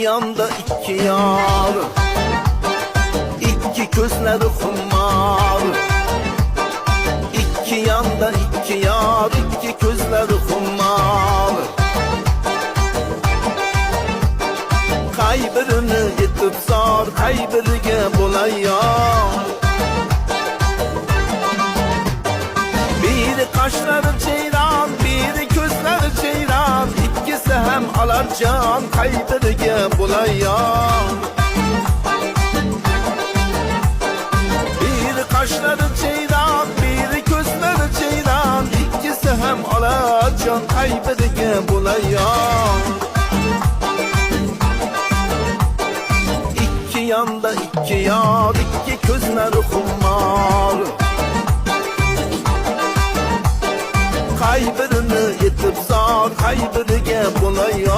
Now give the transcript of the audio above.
yanda iki yar, iki gözleri humar. İki yanda iki yar, iki gözleri humar. Kaybirini yetip zor, kaybiriga bo'layar. Biri kaşları ceyran, biri gözleri ceyran. İkisi hem alar can, kaybiriga bo'layar. Biri kaşları ceyran, biri gözleri ceyran. İkisi hem alar can, kaybiriga bo'layar. İki yanda iki yar, iki gözleri humar. Kaybirini yetip zor, kaybiriga bo'layar.